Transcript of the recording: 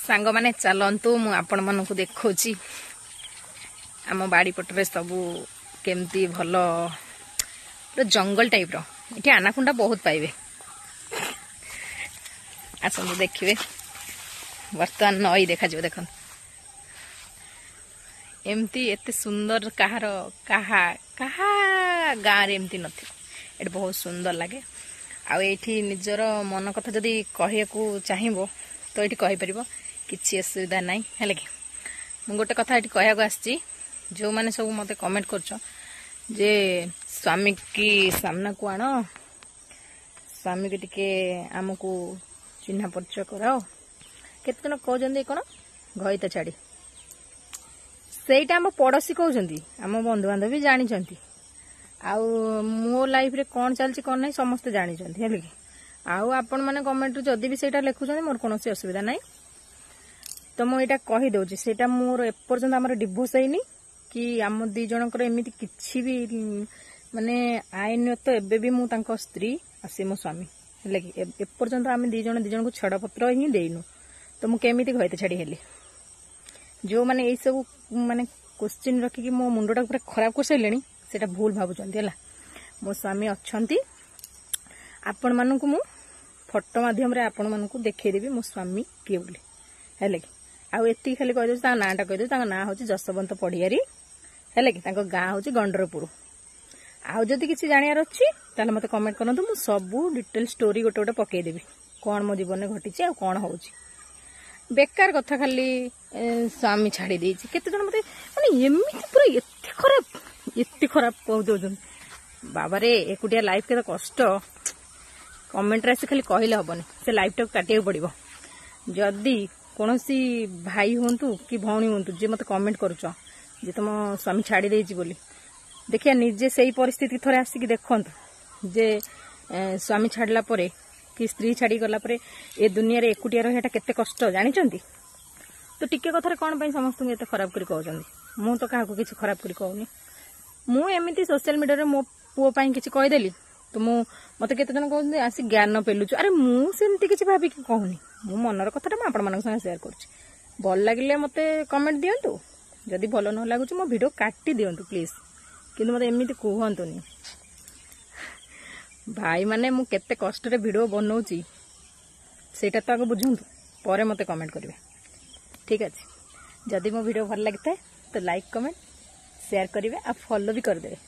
सांग माने चलतु मु आपण मानकु देखौची आम बाड़ी पटरे सबू केमती भल जंगल टाइप रो इठी आनाकुंडा बहुत पाइबे आसंतु देखिबे वर्तमान नई देखा जो देखन एमती एते सुंदर कहार कहा कहा गाँ रे एमती नथि एट बहुत सुंदर लगे आ एठी निजर मन कथा जदी कहिया को चाहिबो तो एठी कहि परिबो किछि असुविधा नाही हेले कि मु गोटे कथा एठी कहया को आछि जो माने सब मते कमेंट करछो जे स्वामी की सामना को आनो स्वामी के टिके हमकु चिन्हा परिचय कराओ केते जन कहजंदी कोन घइता छाड़ी सेटा हम पड़ोसी कहउजंदी हम बंधु बांधव भी जानि छंती आउ मो लाइफ रे कोन चलची कोन नै समस्त जानि छंती हेले कि आउ आपण माने कमेंट जदी भी सेटा लेखुछन मोर कोनोसी असुविधा नाही तो मु एटा कहि दउची सेटा मोर एपर्यंत हमर डिवोर्स हैनी कि आम दी जनकर एमिति किछि भी माने आईन तो एबे भी मु तांको स्त्री आसी मो स्वामी हेले कि एपर्यंत आम दी जन को छड़ पत्र ही देइनु तो मु केमिति घइते छाड़ी हेली जो माने ए सब माने क्वेश्चन रखी कि मो मुंडटा पूरा खराब कर सैलेनी सेटा भूल भाबुचंती हला मो स्वामी अछंती आपण मानकु मु फोटो माध्यम रे आपण मानकु देखै देबी मो स्वामी के बोली हेले कि आउ एति खाली कहि दउ ता नाटा कहि दउ ता ना होची जसवंत पडियारी हेले कि ताको गां होची गंडरपुर आउ जदी किछि जानियार अछि ताले मते कमेंट करनतु मु सबु डिटेल स्टोरी गोटे गोटे पकेइ देबी कोन मो जीवन में घटिछि आ कोन होउची बेकार कथा खाली स्वामी छाड़ी देछि केते जन मते माने एमिति पूरा एत्ते खराब कह दउजन बाबा रे एकुटिया लाइफ के तो कष्ट कमेंट रे खाली कहले हबनी से लाइफ टाक काटिया पड़िबो जदी कोनोसी भाई होंतु कि भौणी होंतु जे मते कमेंट करूछ जे तुम स्वामी छाड़ी देछि बोली देखिया निजे सही परिस्थिति थोड़े आसिक देखंतु जे स्वामी छाड़ला परे कि स्त्री छाड़ी गला परे ए दुनिया रे एकुटिया रहटा केते कष्ट जानि चंती तो टिके कथा रे कोन पई समस्त एते खराब करी कहउचंदी मु तो काहाको किछि खराब करी कहउनी मु एमिति सोशल मीडिया रे मो पुओ पई किछि कहि देली तो मु मते केते जन कहउनी आसी ज्ञान पेलुछु अरे मु सेमति किछि भाबी कि कहउनी मु मनर कथाटा म आपण मानक संग शेयर करछि भल लागिले मते कमेंट दियंतु जदी भलो न लागुछि मो वीडियो काटी दियंतु प्लीज किंतु मते एमिति कहंतुनी भाई माने मु केते कष्ट रे वीडियो बनौची सेटा तो आगे बुझंतु परे मते कमेंट करिवे ठीक अछि जदी मो वीडियो भल लागते तो लाइक कमेंट शेयर करिवे आ फॉलो भी कर देबे।